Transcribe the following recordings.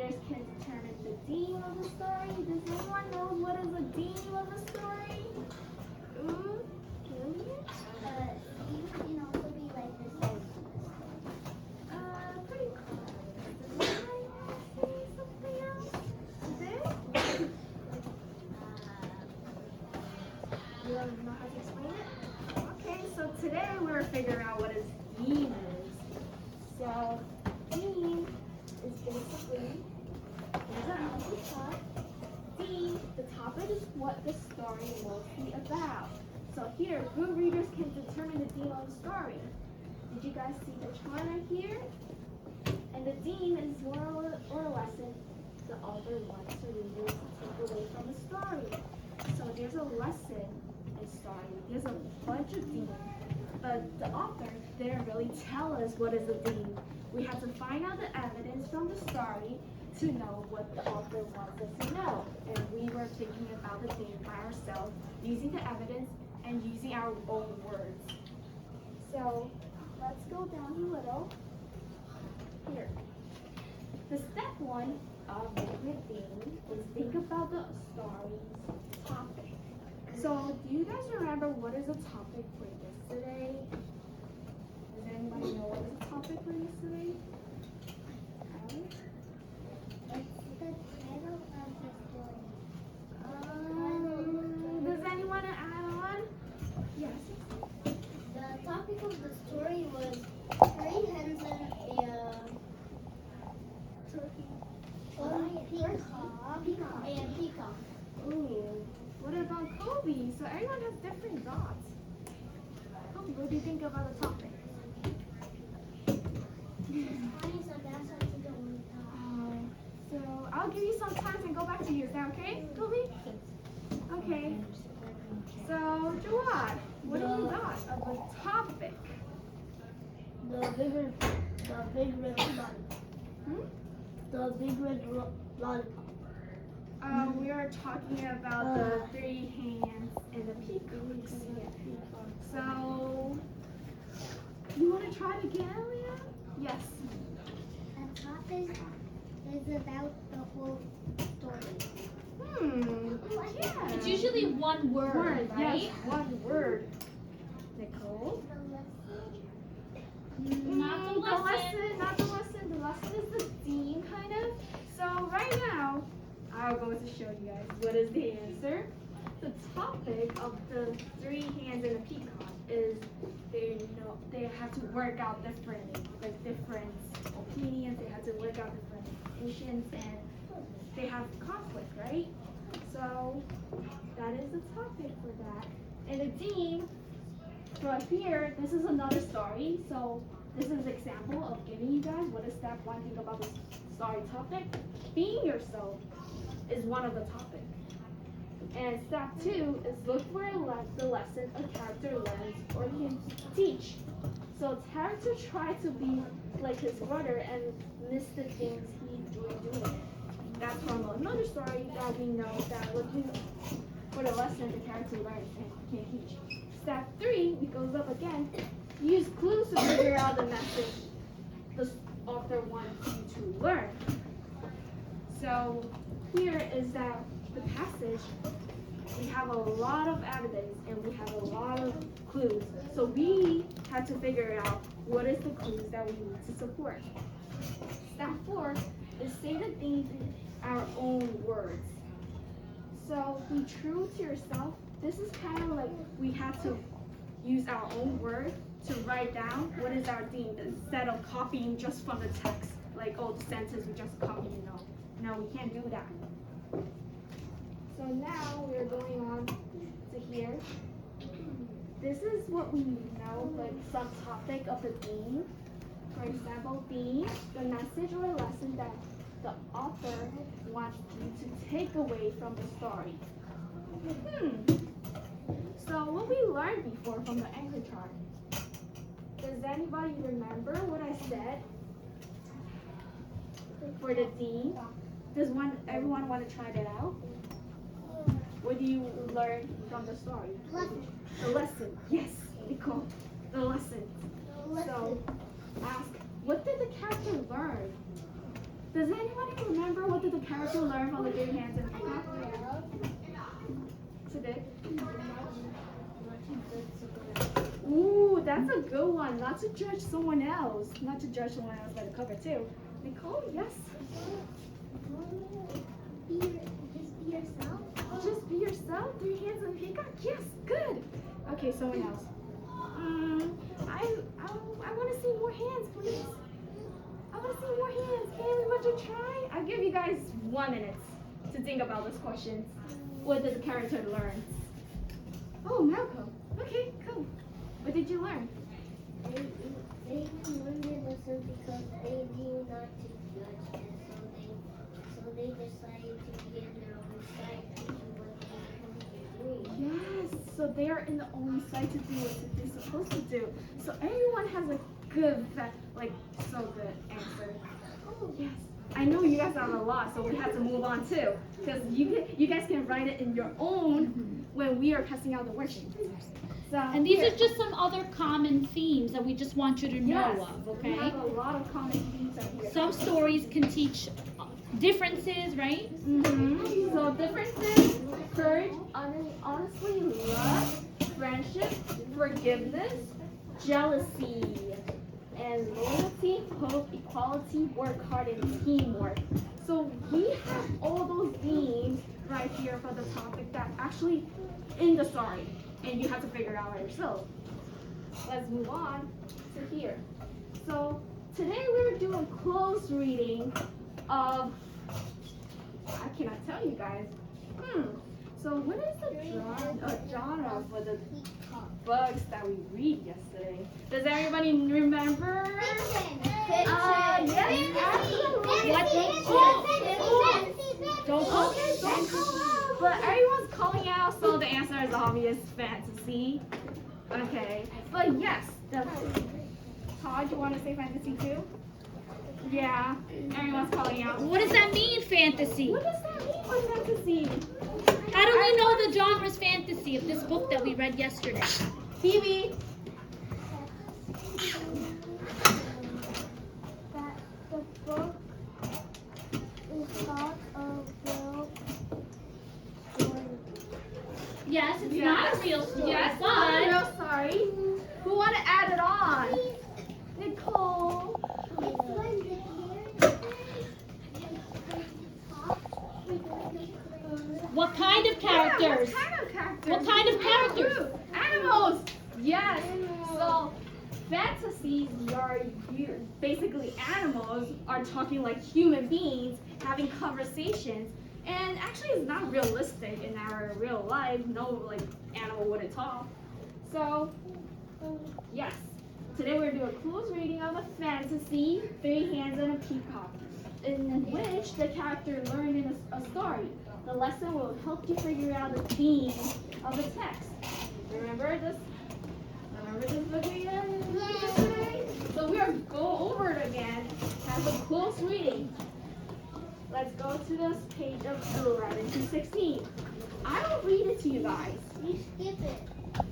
readers can determine the theme of the story. Does anyone know what is the theme of the story? Julian? You can also be like the story. Pretty close. Does anybody want to say something else? Today? You don't know how to explain it? Okay, so today we're figuring out what his theme is. So, theme is basically, here's our output chart. Theme, the topic is what the story will be about. So here, good readers can determine the theme of the story. Did you guys see the chart right here? And the theme is moral or lesson the author wants the readers to take away from the story. So there's a lesson in story. There's a bunch of themes. But the author didn't really tell us what is the theme. We had to find out the evidence from the story to know what the author wants us to know. And we were thinking about the theme by ourselves, using the evidence and using our own words. So let's go down a little. Here. The step one of making a theme is think about the story's topic. So do you guys remember what is the topic for yesterday? Does anybody know what is the topic for yesterday? Alex? It's the title of the story. Does anyone add on? Yes. The topic of the story was three hens and a turkey. Peacock. Ooh. What about Kobe? So everyone has different thoughts. Kobe, what do you think about the topic? So I'll give you some time and go back to you. Is that okay, Kobe? Okay. So Jawad, what do you got of the topic? The big red lollipop. The big red lollipop. We are talking about the three hands and the peacocks. So, you want to try it again, Leah? Yes. The topic is about the whole story. Yeah. It's usually one word, right? Yes, one word. Nicole? Not the lesson. Not the lesson. The lesson is the theme, kind of. So right now, I'm going to show you guys what is the answer. The topic of the three hands and the peacock is they have to work out different opinions. They have to work out different emotions, and they have conflict, right? So that is the topic for that. And the theme right here, this is another story. So this is an example of giving you guys what is step one thing about the story topic. Being yourself is one of the topics. And step two is look for the lesson a character learns or can teach. So character try to be like his brother and miss the things he doing. That's from another story that we know that looking for the lesson the character learns and can teach. Step three, it goes up again. Use clues to figure out the message the author wants you to learn. So here is that the passage, we have a lot of evidence and we have a lot of clues. So we have to figure out what is the clues that we need to support. Step four is say the things in our own words. So be true to yourself. This is kind of like we have to use our own word to write down what is our theme instead of copying just from the text. Like, oh, the sentence we just copy, No, we can't do that. So now we're going on to here. This is what we know, like some topic of the theme. For example, theme, the message or lesson that the author wants you to take away from the story. So what we learned before from the anchor chart. Does anybody remember what I said for the theme? Does everyone want to try that out? What do you learn from the story? Lesson. The lesson. Yes, Nicole. The lesson. So ask, what did the character learn? Does anybody remember what did the character learn from the Three Hands and Peacock? Today? Ooh, that's a good one. Not to judge someone else. Not to judge someone else by the cover too. Nicole, yes? Just be yourself. Just be yourself. Three Hands and Peacock. Yes, good. Okay, someone else. I want to see more hands, please. I want to see more hands. Can everyone try? I'll give you guys 1 minute to think about this question. What did the character learn? Oh, Malcolm. Okay, cool. What did you learn? They learned their lesson because they knew not to judge it, so they decided to be in their own side to do what they supposed to do. Yes, so they are in the only side to do what they're supposed to do. So everyone has a good, so good answer. Oh, yes. I know you guys have a lot, so we have to move on too. Because you guys can write it in your own when we are testing out the worksheet. So, And these here. are just some other common themes that we just want you to know Yes, of, we okay? have a lot of common themes out here. Some stories can teach differences, right? Mm-hmm. So differences, courage, honestly, love, friendship, forgiveness, jealousy, and loyalty, hope, equality, work hard, and teamwork. So we have all those themes right here for the topic that actually in the story, and you have to figure it out by yourself. Let's move on to here. So today we're doing close reading of, I cannot tell you guys. So what is the genre for the books that we read yesterday? Does everybody remember? Yes, absolutely. Don't call. Okay, don't call out. But everyone's calling out, so the answer is obvious, fantasy. Okay, but yes, Todd, you want to say fantasy too? Yeah, everyone's calling out. What does that mean, fantasy? What does that mean for fantasy? How do we know the genre's fantasy of this book that we read yesterday? Phoebe. That the book is thought about Yes, it's not a real story, Yes, but I'm real sorry. Who want to add it on? Nicole. what kind of characters? Yeah, what kind of characters? What kind of characters? Animals. Yes. So fantasies are basically animals are talking like human beings, having conversations, and actually it's not realistic in our real life. No animal wouldn't talk. So yes, today we're doing a close reading of a fantasy, Three Hands and a Peacock, in which the character learned in a story. The lesson will help you figure out the theme of the text. Remember this? Remember this book we did yesterday? So we are go over it again. Have a close reading. Let's go to this page of 11 to 16. I will read it to you guys. You skip it.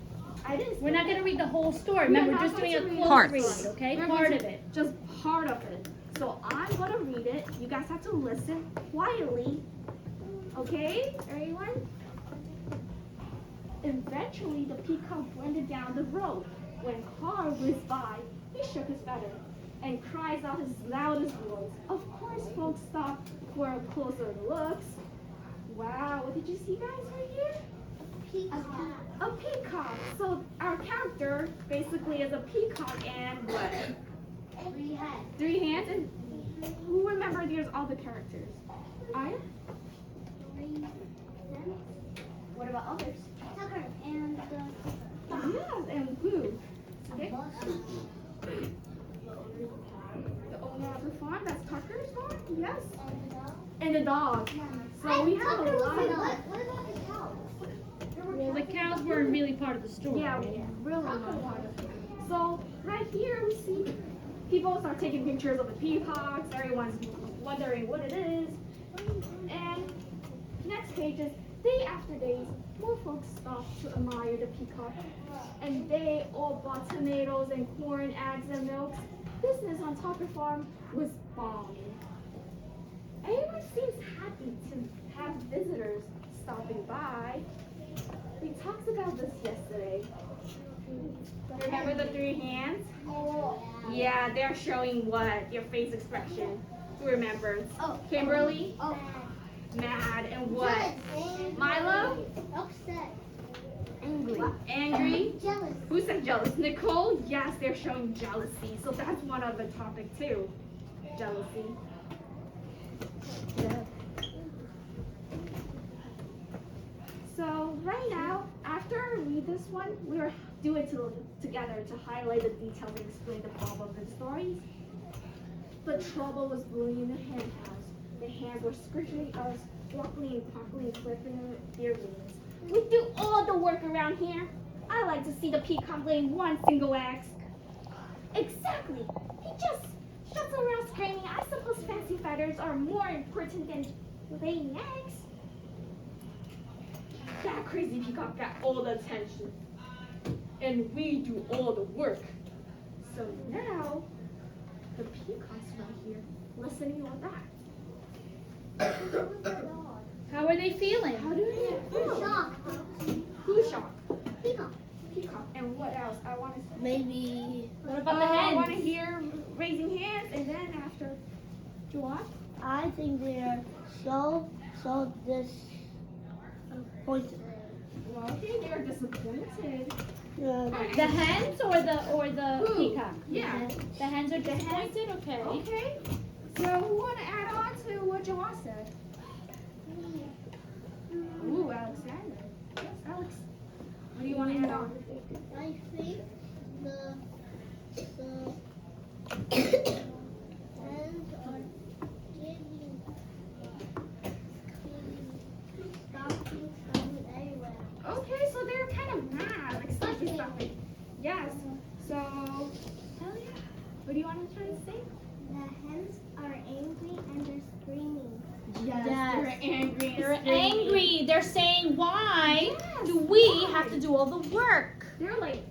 I didn't. We're not going to read the whole story. We're Remember, we're not just doing going a to read close Parts. read, okay? We're Part going of to- it. Just part of it. So I'm gonna read it. You guys have to listen quietly. Okay, everyone? Eventually, the peacock wended down the road. When car whizzed by, he shook his feather and cries out his loudest voice. Of course, folks stopped for a closer look. Wow, what did you see, guys, right here? A peacock. So our character basically is a peacock and what? Three heads. Three hands, and who remember there's other characters? Aya? What about others? Tucker and Yes, and who? Okay. Boston. The owner of the farm, that's Tucker's farm? Yes. And the dog. And the dog. So we have a lot of... What about the cows? Well, the cows weren't really part of the story. Yeah, really not part of it. So right here we see people start taking pictures of the peacocks. Everyone's wondering what it is. And next page is day after day, more folks stopped to admire the peacock. And they all bought tomatoes and corn, eggs and milk. Business on Tucker Farm was booming. Everyone seems happy to have visitors stopping by. We talked about this yesterday. Remember the three hands? Oh, Yeah, they're showing what? Your face expression. Who remembers? Oh. Kimberly? Oh. Mad. And what? Angry. Milo? Upset. Angry. Angry? Jealous. Who said jealous? Nicole? Yes, they're showing jealousy. So that's one other topic too. Jealousy. So right now, after I read this one, we're doing it together to highlight the details and explain the problem and stories. The trouble was brewing in the hen house. The hens were scratching us, squawking and quackling and flipping their wings. We do all the work around here. I like to see the peacock laying one single egg. Exactly. He just shuts around screaming. I suppose fancy feathers are more important than laying eggs. That crazy peacock got all the attention. And we do all the work. So now, the peacock's right here, listening to all that. How are they feeling? How do you feel? Shock. Who's shocked? Peacock. Peacock. And what else? I want to. Maybe. What about the I want to hens? hear raising hands, and then after. Do what? I think they're so disappointed. Well, okay, they're disappointed. The hens or the Who? peacock? Yeah. The hens are disappointed? Okay. Okay. So who want to add on to what Joa said? Ooh, Alexander. Yes, Alex. What do you want to add on? I think the hens are getting stopping everywhere. Okay, so they're kind of mad, like stopping. Yes. So, hell yeah. What do you want to try to say? The hens are angry and they're screaming. Yes. Yes. They're angry. They're angry. They're saying, why Yes, do we why? have to do all the work? They're like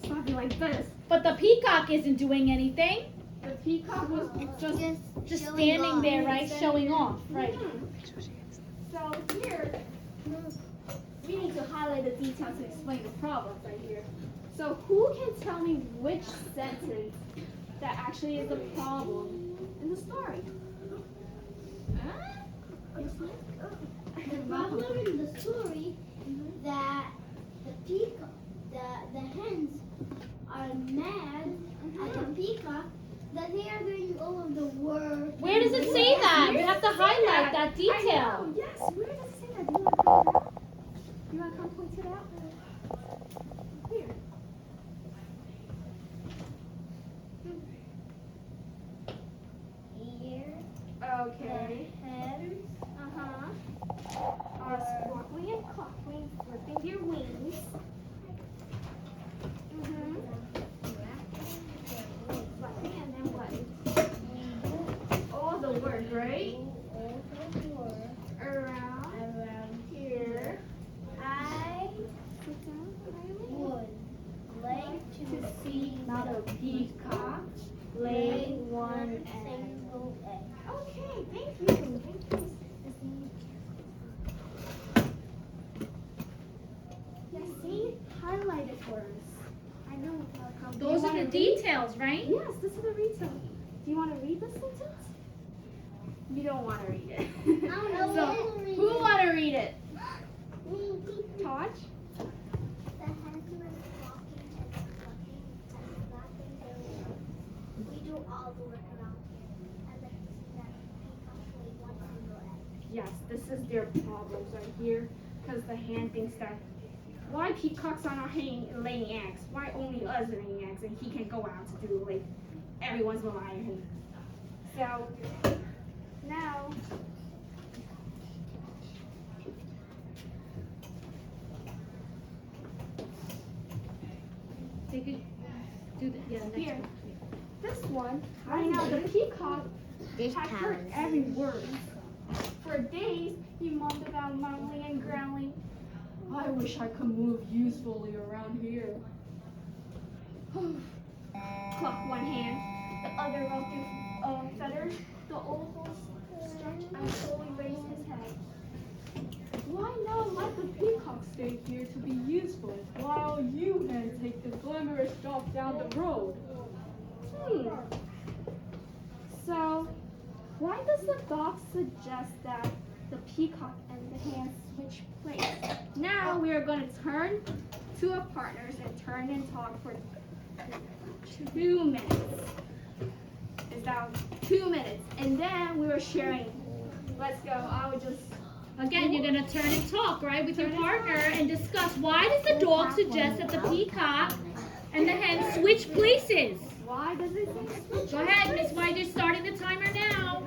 stopping like this. But the peacock isn't doing anything. The peacock was just. Just showing standing off. there, right? Showing off. Right. So here, we need to highlight the details and explain the problems right here. So who can tell me which sentence that actually is the problem in the story? Huh? Yes, The problem in the story that the peacock, the hens are mad at the peacock that they are doing all of the work. Where does it say that? We have to highlight that I detail. know, yes, where does it say that? Do you want to point it out? You want to come point it out? Here. Here, Okay. the hens Are squawking and clucking, flipping their wings. Flapping and then what? All the work, right? Around here. I Sit down, Riley. would like To see the peacock lay one egg. single egg. Okay, thank you. Thank you. Yassine, highlight it for us. I know. Do you Those are wanna the read? details, right? Yes, this is the retail. Do you want to read the sentence? You don't want to read it. I don't know. So, I don't read who it. want to read it? Me. Todd? The hens were walking and clucking and flapping their wings. We do all the work around here. And the peacock laid one single egg. Yes, this is their problems right here. Because the hen thinks that, why peacocks are not laying eggs? Why only us are laying eggs? And he can go out to do, like, everyone's relying on him. So, now, They could do the next Here. one. this one, right now, the peacock had heard every word. For days, he moaned about mumbling and growling. I wish I could move usefully around here. Cluck one hand, the other ruffled feathers, the old and slowly raised his head. Why not let the peacock stay here to be useful, while you men take the glamorous job down the road? So, why does the dog suggest that the peacock and the hen switch place? Now we are going to turn to our partners and turn and talk for 2 minutes. Is that 2 minutes? And then we were sharing. Let's go. I would just. Again, you're gonna turn and talk, right, with your partner and discuss why does the dog suggest that the peacock and the hen switch places? Why does it say? Go ahead, Miss White. You're starting the timer now.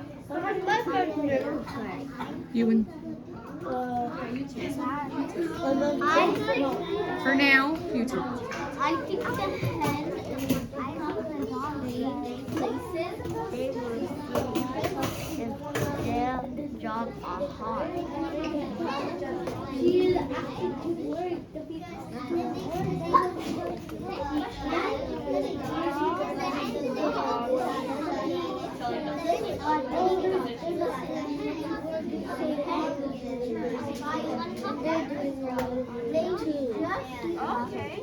You and for now, you two. I think the hen and the peacock and dog places. They will see if their jobs are hard. He'll actually work. The Okay.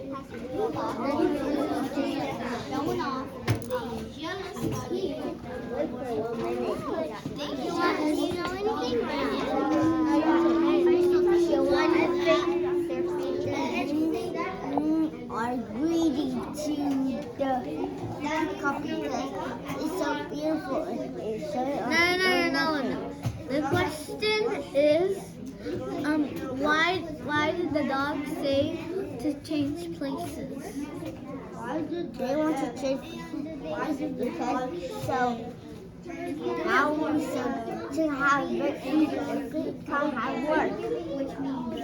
Are greedy to the coffee because it's so beautiful. It's so no. The question is, why did the dog say to change places? Why did they want to change places? Because so now we to have good can't have work, which means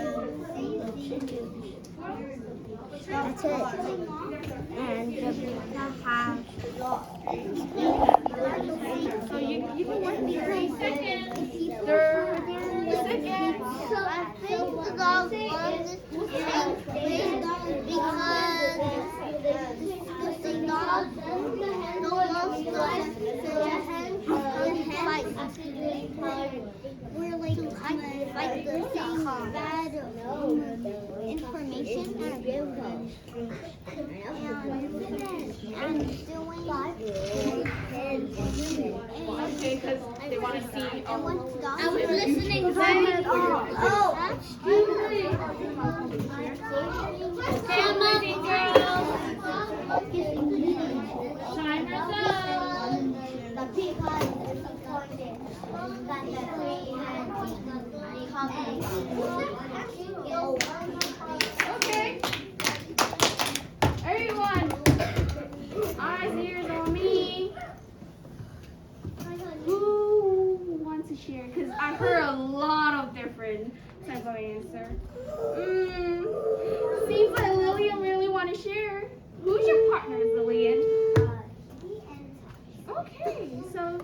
that's it. And the people have So you can work 30 seconds. 30 seconds. So I think the dog wants to change place because the dog no longer fight. We're like trying to fight the bad information and Okay, because they want to see. I was listening very Oh. Okay, boys and girls. Timer's up. The peacock is disappointed that the tree Okay. Everyone, eyes, ears on me. Who wants to share? Because I heard a lot of different types of answer. Seems like Lillian really want to share. Who's your partner, Lillian? Okay, so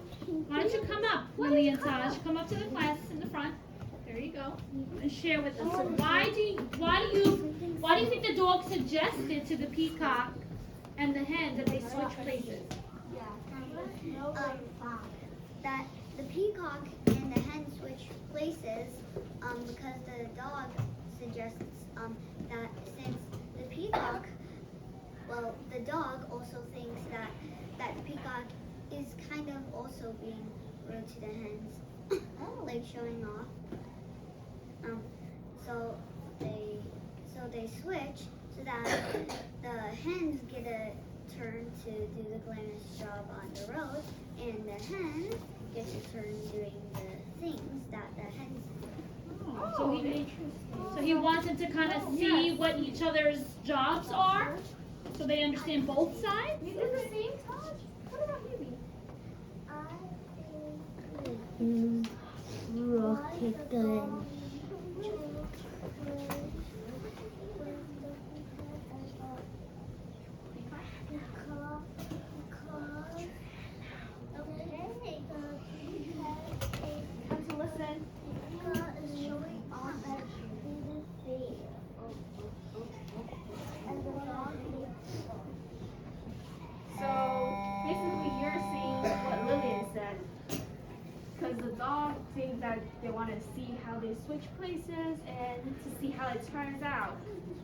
Why don't you come up, Lily and Taj? Come up to the class in the front. There you go. And share with us. So why do you think the dog suggested to the peacock and the hen that they switch places? That the peacock and the hen switch places because the dog suggests that since the peacock, well, the dog also thinks that the peacock is kind of also being rude to the hens, like showing off. So they switch so that the hens get a turn to do the glamorous job on the road, and the hen gets a turn doing the things that the hens do. So he wanted to kind of see what each other's jobs are, so they understand both sides. you did the same, Taj? What about you, B? Rocket gun. Come to listen. So basically, you're saying what Lillian said, because the dog see how they switch places and to see how it turns out.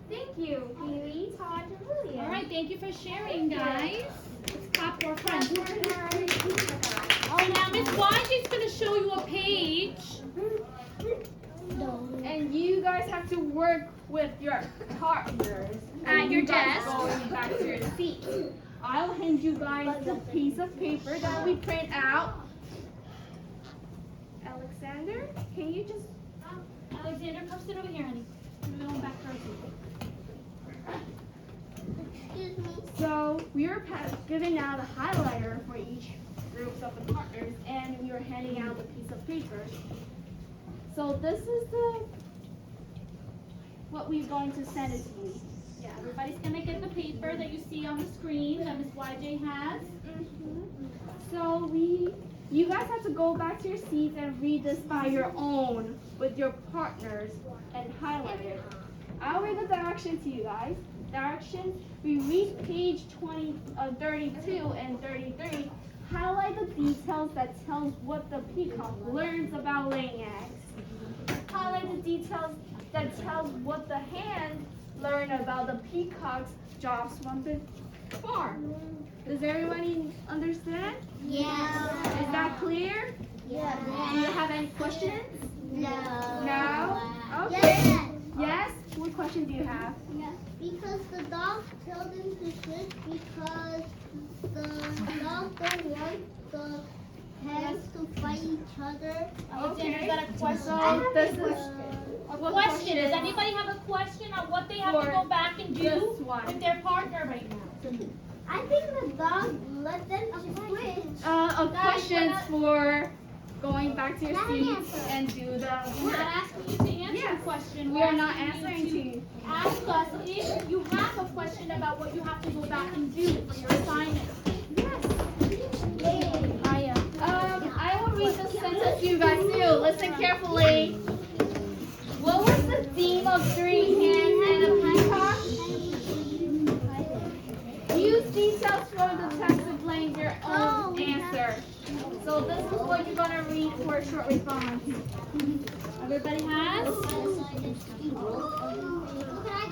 Thank you, Haley, Todd, and Lillian. All right, thank you for sharing, guys. Let's clap for our friends. Now, Miss YJ's going to show you a page. And you guys have to work with your partners At your you guys desk. Going back to your seats. I'll hand you guys the piece of paper that we print out. Alexander, can you just? Alexander, come sit over here, honey. We're going back to our seat. Excuse me. So we were giving out a highlighter for each groups of the partners, and we were handing out a piece of paper. So this is what we're going to send it to you. Yeah, everybody's going to get the paper that you see on the screen that Miss YJ has. So you guys have to go back to your seats and read this by your own with your partners and highlight it. I'll read the directions to you guys. Directions, we read page 32 and 33. Highlight the details that tells what the peacock learns about laying eggs. Highlight the details that tells what the hens learn about the peacock's jobs from the farm. Does everybody understand? Yeah. Is that clear? Yeah. Do you have any questions? No. No? Okay. Yes. Yes? What question do you have? Yeah. Because the dogs tell them to switch because the dogs don't want the hens to fight each other. Alexander, you got a question? So this is A what question. Does anybody have a question on what they have to For go back and do this one. with their partner right now? I think the dog let them switch. a question Guys, for going back to your Let me seats answer. and do the We're work. not asking you to answer Yes. a question. We are not asking answering to you you. ask us if you have a question about what you have to go back and do for your assignment. I will read the sentence to you guys too. Listen carefully. What was the theme of 3 hens and a peacock? Use details from the text to blame your own answer. So this is what you're gonna read for a short response. Everybody has? Look at I go.